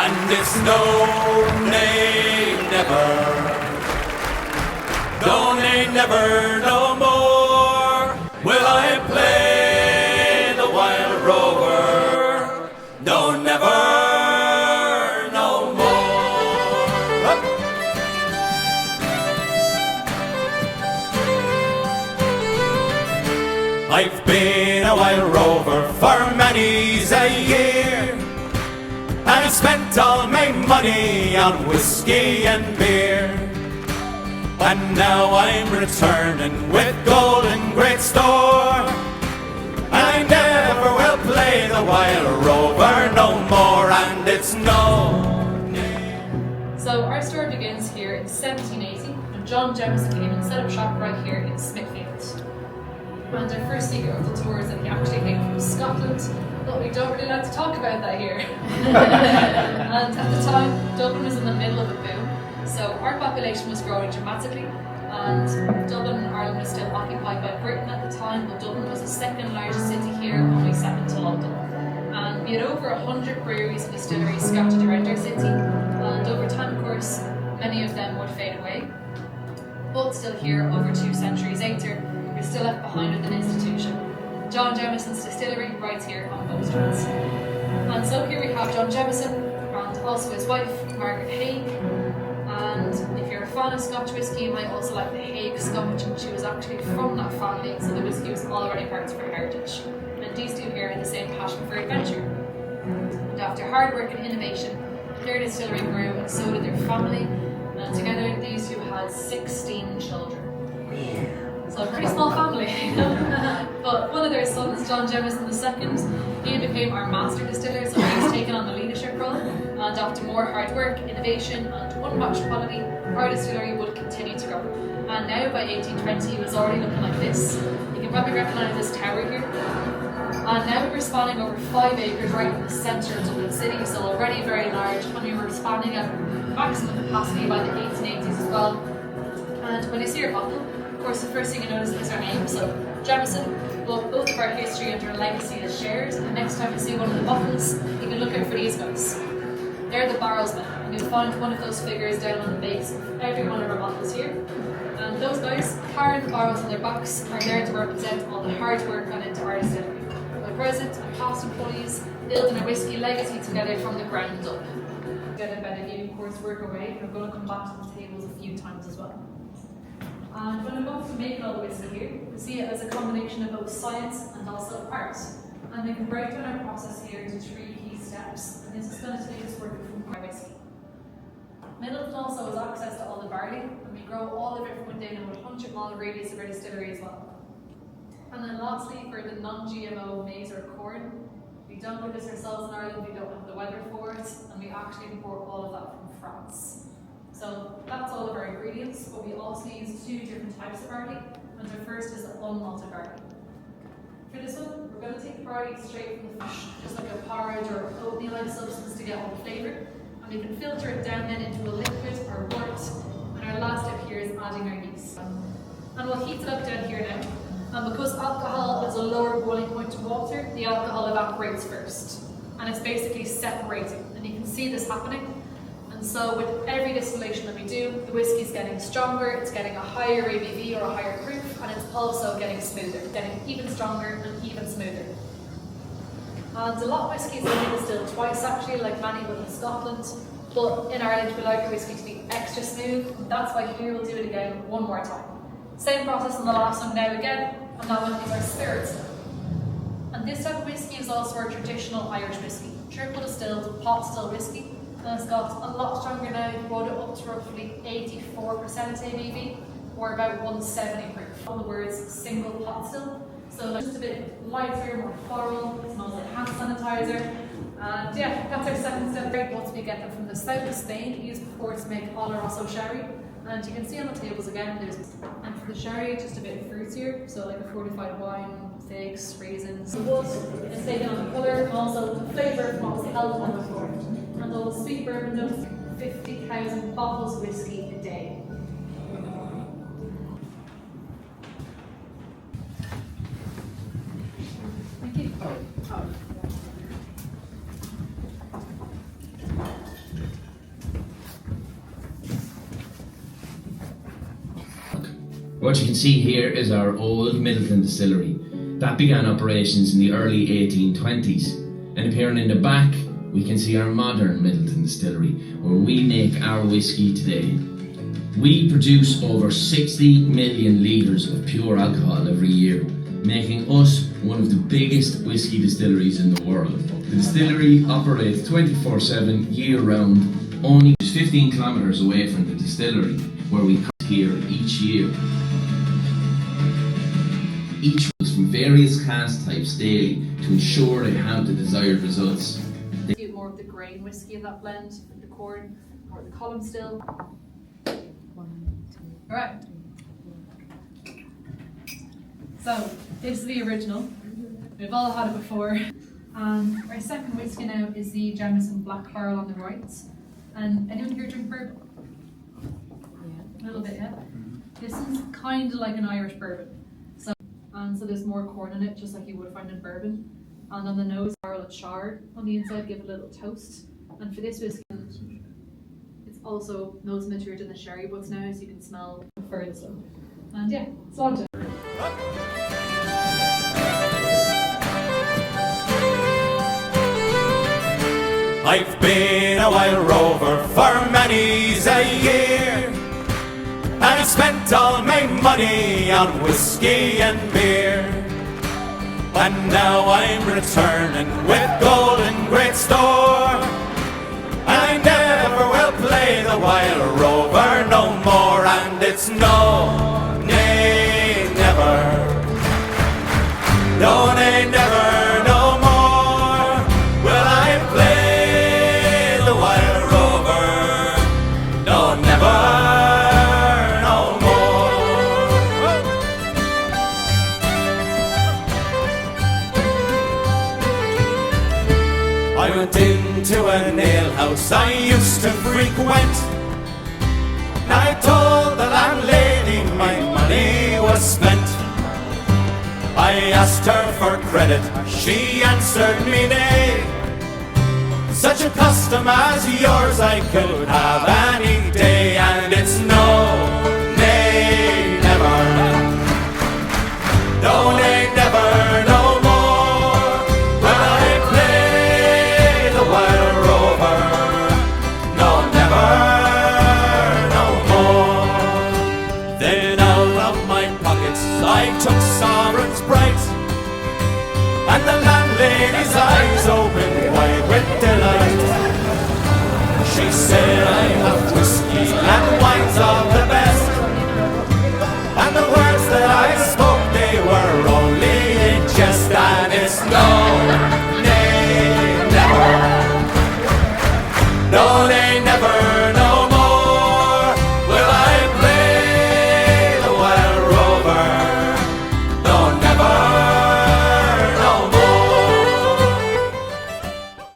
And it's no, nay, never. No, nay, never, no more will I play the wild rover. No, never, no more. Up. I've been a wild rover for many's a year, and I've spent all my money on whiskey and beer. And now I'm returning with gold in great store, and I never will play the wild rover no more, and it's no. So our story begins here in 1780 when John Jameson came and set up shop right here in Smithfield. And our first secret of the tour is that he actually came from Scotland, but we don't really like to talk about that here. And at the time, Dublin was in the middle of a boom. So our population was growing dramatically, and Dublin and Ireland was still occupied by Britain at the time, but Dublin was the second largest city here, only second to London. And we had over 100 breweries and distilleries scattered around our city, and over time, of course, many of them would fade away. But still here, over 2 centuries later, we're still left behind with an institution. John Jameson's distillery right here on Bow Street. And so here we have John Jameson, and also his wife, Margaret Haig. And if you're a fan of Scotch whisky, you might also like the Haig Scotch, and she was actually from that family, so the whisky was already part of her heritage. And these two here had the same passion for adventure. And after hard work and innovation, their distillery grew, and so did their family. And together, these two had 16 children. So a pretty small family, you know? But one of their sons, John Jameson II, he became our master distiller, so he's taken on the leadership role. And after more hard work, innovation, and unmatched quality, our distillery would continue to grow. And now by 1820, it was already looking like this. You can probably recognise this tower here. And now we're spanning over 5 acres right in the centre of Dublin City, so already very large, and we were expanding at maximum capacity by the 1880s as well. And when you see our bottle, of course, the first thing you notice is our name, so Jameson. Well, both of our history and our legacy is shared, and next time you see one of the bottles, you can look out for these guys. They're the barrelsmen, and you'll find one of those figures down on the base of every one of our bottles here. And those guys, carrying the barrels on their backs, are there to represent all the hard work gone into our distillery. The present and past employees building a whisky legacy together from the ground up. Get a better view, of course, work away, and we're going to come back to the tables a few times as well. And when it comes to making all the whisky here, we see it as a combination of both science and also art. And we can break down our process here into 3 key steps, and this is going to take us working from our whisky. Middleton also has access to all the barley, and we grow all of it from within a 100-mile radius of our distillery as well. And then lastly, for the non-GMO maize or corn, we don't do this ourselves in Ireland, we don't have the weather for it, and we actually import all of that from France. So that's all of our ingredients, but we also use 2 different types of barley, and the first is the unmalted barley. For this one, we're going to take the barley straight from the fish, just like a porridge or oatmeal-like substance to get all the flavour, and we can filter it down then into a liquid or wort, and our last step here is adding our yeast. And we'll heat it up down here now, and because alcohol has a lower boiling point to water, the alcohol evaporates first, and it's basically separating, and you can see this happening. And so with every distillation that we do, the whiskey is getting stronger, it's getting a higher ABV or a higher proof, and it's also getting smoother, getting even stronger and even smoother. And a lot of whiskies are only distilled twice actually, like many would in Scotland, but in Ireland we like our whiskey to be extra smooth, and that's why here we'll do it again one more time. Same process on the last one now again, and that one is our spirits. And this type of whiskey is also our traditional Irish whiskey, triple distilled, pot still whiskey. And it's got a lot stronger now, you brought it up to roughly 84% ABV, or about 170 proof. All the words single pot still, so just a bit lighter, more floral, it smells like hand sanitizer. And yeah, that's our second step. Once we get them from the south of Spain, we used before to make Oloroso sherry. And you can see on the tables again, and for the sherry, just a bit fruitier, so like a fortified wine, figs, raisins. The wood is taken on the colour, and also the flavour from what was held on the floor. And all the sweet bourbon does 50,000 bottles of whiskey a day. Thank you. What you can see here is our old Middleton distillery. That began operations in the early 1820s. And appearing in the back, we can see our modern Middleton distillery, where we make our whiskey today. We produce over 60 million litres of pure alcohol every year, making us one of the biggest whiskey distilleries in the world. The distillery operates 24/7 year-round, only 15 kilometres away from the distillery, where we come here each year. Each was from various cask types daily to ensure they have the desired results. Do more of the grain whiskey in that blend, the corn, or the column still. Alright. So, this is the original. We've all had it before. And our second whiskey now is the Jameson Black Barrel on the right. And anyone here drink bourbon? Yeah. A little bit, yeah? This is kind of like an Irish bourbon. So there's more corn in it, just like you would find in bourbon. And on the nose, barrel it's charred. On the inside, give it a little toast. And for this whiskey, it's also nose matured in the sherry butts now, so you can smell the further stuff. And yeah, it's all done. I've been a wild rover for many's a year, and I've spent all my money on whiskey and beer. And now I'm returning with gold in great store, and I never will play the wild rover no more. And it's no, nay, never, no, nay, never, no more will I play the wild rover, no, never. I went into an alehouse I used to frequent, and I told the landlady my money was spent. I asked her for credit, she answered me nay. Such a custom as yours I could have any day. And it's no, nay, never, no, nay, never, no more will I play the wild rover, no, never, no more. Then out of my pockets I took sovereigns bright, and the landlady's eyes